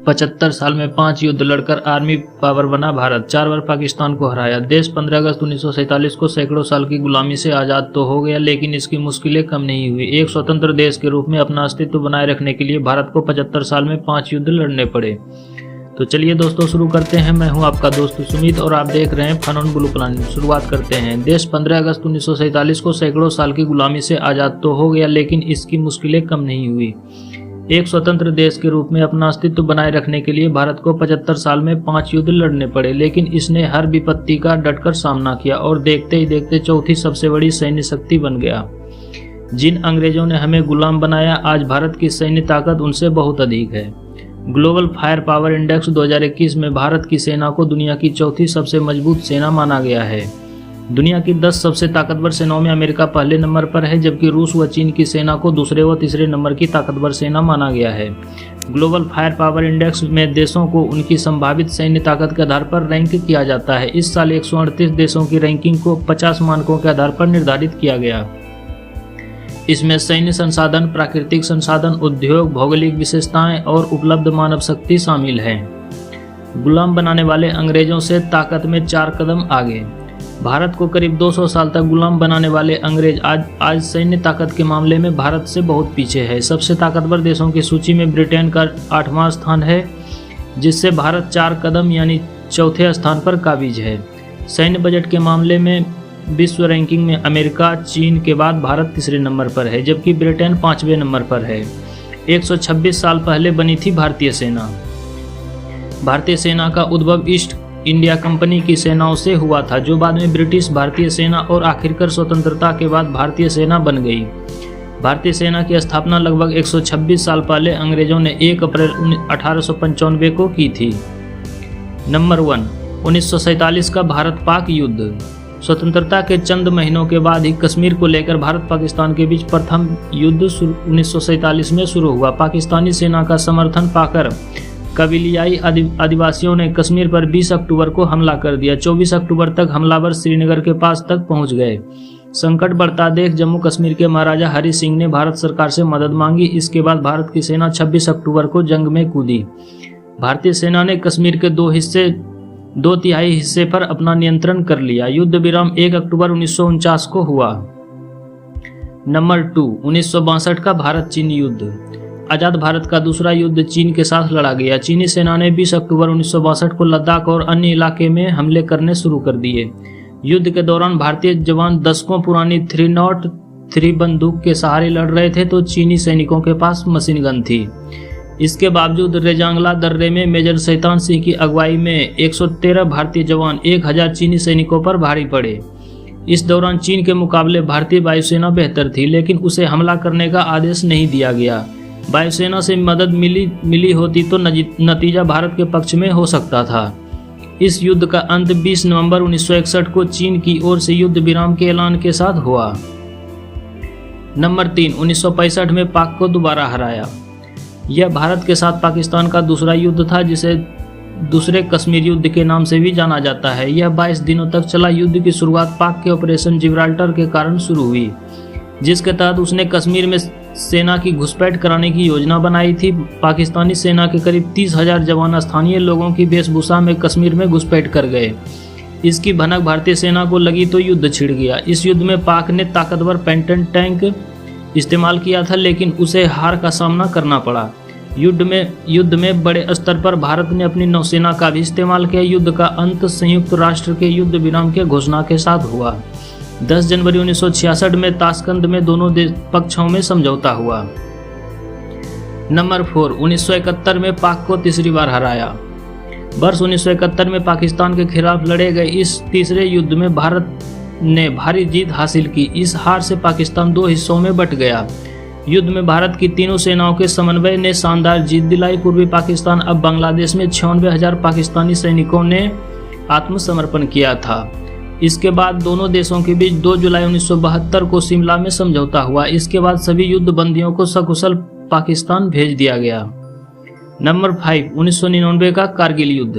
75 साल में 5 युद्ध लड़कर आर्मी पावर बना भारत। 4 बार पाकिस्तान को हराया। देश 15 अगस्त 1947 को सैकड़ों साल की गुलामी से आज़ाद तो हो गया, लेकिन इसकी मुश्किलें कम नहीं हुई। एक स्वतंत्र देश के रूप में अपना अस्तित्व बनाए रखने के लिए भारत को 75 साल में 5 युद्ध लड़ने पड़े। तो चलिए दोस्तों शुरू करते हैं। मैं हूं आपका दोस्त सुमित और आप देख रहे हैं फन ऑन ब्लू प्लानेट। शुरुआत करते हैं। देश 15 अगस्त 1947 को सैकड़ों साल की गुलामी से आज़ाद तो हो गया, लेकिन इसकी मुश्किलें कम नहीं हुई। एक स्वतंत्र देश के रूप में अपना अस्तित्व बनाए रखने के लिए भारत को 75 साल में 5 युद्ध लड़ने पड़े, लेकिन इसने हर विपत्ति का डटकर सामना किया और देखते ही देखते चौथी सबसे बड़ी सैन्य शक्ति बन गया। जिन अंग्रेजों ने हमें गुलाम बनाया, आज भारत की सैन्य ताकत उनसे बहुत अधिक है। ग्लोबल फायर पावर इंडेक्स 2021 में भारत की सेना को दुनिया की चौथी सबसे मजबूत सेना माना गया है। दुनिया की 10 सबसे ताकतवर सेनाओं में अमेरिका पहले नंबर पर है, जबकि रूस व चीन की सेना को दूसरे व तीसरे नंबर की ताकतवर सेना माना गया है। ग्लोबल फायर पावर इंडेक्स में देशों को उनकी संभावित सैन्य ताकत के आधार पर रैंक किया जाता है। इस साल 138 देशों की रैंकिंग को 50 मानकों के आधार पर निर्धारित किया गया। इसमें सैन्य संसाधन, प्राकृतिक संसाधन, उद्योग, भौगोलिक विशेषताएं और उपलब्ध मानव शक्ति शामिल है। गुलाम बनाने वाले अंग्रेजों से ताकत में 4 कदम आगे। भारत को करीब 200 साल तक गुलाम बनाने वाले अंग्रेज आज सैन्य ताकत के मामले में भारत से बहुत पीछे है। सबसे ताकतवर देशों की सूची में ब्रिटेन का 8वां स्थान है, जिससे भारत 4 कदम यानी चौथे स्थान पर काबिज है। सैन्य बजट के मामले में विश्व रैंकिंग में अमेरिका, चीन के बाद भारत तीसरे नंबर पर है, जबकि ब्रिटेन 5वें नंबर पर है। 126 साल पहले बनी थी भारतीय सेना। भारतीय सेना का उद्भव ईस्ट इंडिया कंपनी की सेनाओं से हुआ था, जो बाद में ब्रिटिश भारतीय सेना और आखिरकार स्वतंत्रता के बाद भारतीय सेना बन गई। भारतीय सेना की स्थापना लगभग 126 साल पहले अंग्रेजों ने 1 अप्रैल 1895 को की थी। नंबर 1, 1947 का भारत पाक युद्ध। स्वतंत्रता के चंद महीनों के बाद ही कश्मीर को लेकर भारत पाकिस्तान के बीच प्रथम युद्ध 1947 में शुरू हुआ। पाकिस्तानी सेना का समर्थन पाकर कबीलियाई आदिवासियों ने कश्मीर पर 20 अक्टूबर को हमला कर दिया। 24 अक्टूबर तक हमलावर श्रीनगर के पास तक पहुंच गए। संकट बढ़ता देख जम्मू कश्मीर के महाराजा हरि सिंह ने भारत सरकार से मदद मांगी। इसके बाद भारत की सेना 26 अक्टूबर को जंग में कूदी। भारतीय सेना ने कश्मीर के 2/3 हिस्से पर अपना नियंत्रण कर लिया। युद्ध विराम 1 अक्टूबर 1949 को हुआ। नंबर 2, 1962 का भारत चीन युद्ध। आजाद भारत का दूसरा युद्ध चीन के साथ लड़ा गया। चीनी सेना ने 20 अक्टूबर 1962 को लद्दाख और अन्य इलाके में हमले करने शुरू कर दिए। युद्ध के दौरान भारतीय जवान दशकों पुरानी 303 बंदूक के सहारे लड़ रहे थे, तो चीनी सैनिकों के पास मशीन गन थी। इसके बावजूद रेजांगला दर्रे में मेजर शैतान सिंह की अगुवाई में 113 भारतीय जवान 1000 चीनी सैनिकों पर भारी पड़े। इस दौरान चीन के मुकाबले भारतीय वायुसेना बेहतर थी, लेकिन उसे हमला करने का आदेश नहीं दिया गया। वायुसेना से मदद मिली होती तो नतीजा भारत के पक्ष में हो सकता था। इस युद्ध का अंत 20 नवंबर 1961 को चीन की ओर से युद्ध विराम के ऐलान के साथ हुआ। नंबर 3, 1965 में पाक को दोबारा हराया। यह भारत के साथ पाकिस्तान का दूसरा युद्ध था, जिसे दूसरे कश्मीर युद्ध के नाम से भी जाना जाता है। यह 22 दिनों तक चला युद्ध की शुरुआत पाक के ऑपरेशन जिब्राल्टर के कारण शुरू हुई, जिसके तहत उसने कश्मीर में सेना की घुसपैठ कराने की योजना बनाई थी। पाकिस्तानी सेना के करीब 30,000 जवान स्थानीय लोगों की वेशभूषा में कश्मीर में घुसपैठ कर गए। इसकी भनक भारतीय सेना को लगी तो युद्ध छिड़ गया। इस युद्ध में पाक ने ताकतवर पेंटन टैंक इस्तेमाल किया था, लेकिन उसे हार का सामना करना पड़ा। युद्ध में बड़े स्तर पर भारत ने अपनी नौसेना का भी इस्तेमाल किया। युद्ध का अंत संयुक्त राष्ट्र के युद्ध विराम के घोषणा के साथ हुआ। 10 जनवरी 1966 में ताशकंद में दोनों पक्षों में समझौता हुआ। नंबर 4, 1971 में पाक को तीसरी बार हराया। वर्ष 1971 में पाकिस्तान के खिलाफ लड़े गए इस तीसरे युद्ध में भारत ने भारी जीत हासिल की। इस हार से पाकिस्तान 2 हिस्सों में बंट गया। युद्ध में भारत की तीनों सेनाओं के समन्वय ने शानदार जीत दिलाई। पूर्वी पाकिस्तान अब बांग्लादेश में 96,000 पाकिस्तानी सैनिकों ने आत्मसमर्पण किया था। इसके बाद दोनों देशों के बीच 2 जुलाई 1972 को शिमला में समझौता हुआ। इसके बाद सभी युद्ध बंदियों को सकुशल पाकिस्तान भेज दिया गया। नंबर 5, 1999 का कारगिल युद्ध।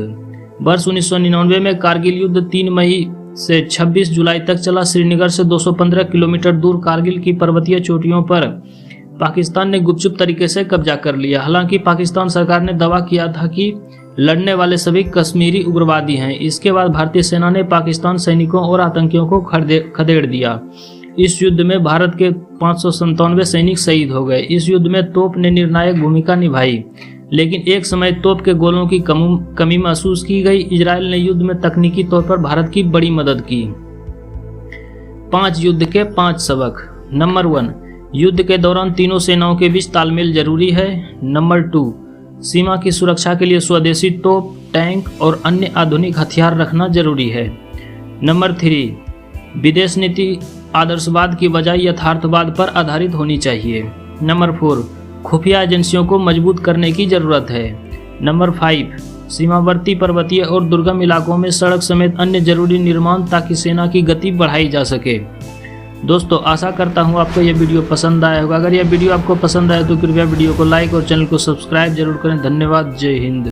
वर्ष 1999 में कारगिल युद्ध 3 मई से 26 जुलाई तक चला। श्रीनगर से 215 किलोमीटर दूर कारगिल की पर्वतीय चोटियों पर पाकिस्तान ने गुपचुप तरीके से कब्जा कर लिया। हालांकि पाकिस्तान सरकार ने दावा किया था कि लड़ने वाले सभी कश्मीरी उग्रवादी हैं। इसके बाद भारतीय सेना ने पाकिस्तान सैनिकों और आतंकियों को खदेड़ दिया। इस युद्ध में भारत के 597 सैनिक शहीद हो गए। इस युद्ध में तोप ने निर्णायक भूमिका निभाई, लेकिन एक समय तोप के गोलों की कमी महसूस की गई। इजराइल ने युद्ध में तकनीकी तौर पर भारत की बड़ी मदद की। 5 युद्ध के 5 सबक। नंबर 1, युद्ध के दौरान तीनों सेनाओं के बीच तालमेल जरूरी है। नंबर 2, सीमा की सुरक्षा के लिए स्वदेशी तोप, टैंक और अन्य आधुनिक हथियार रखना जरूरी है। नंबर 3, विदेश नीति आदर्शवाद की बजाय यथार्थवाद पर आधारित होनी चाहिए। नंबर 4, खुफिया एजेंसियों को मजबूत करने की जरूरत है। नंबर 5, सीमावर्ती पर्वतीय और दुर्गम इलाकों में सड़क समेत अन्य जरूरी निर्माण ताकि सेना की गति बढ़ाई जा सके। दोस्तों, आशा करता हूँ आपको यह वीडियो पसंद आया होगा। अगर यह वीडियो आपको पसंद आए तो कृपया वीडियो को लाइक और चैनल को सब्सक्राइब जरूर करें। धन्यवाद। जय हिंद।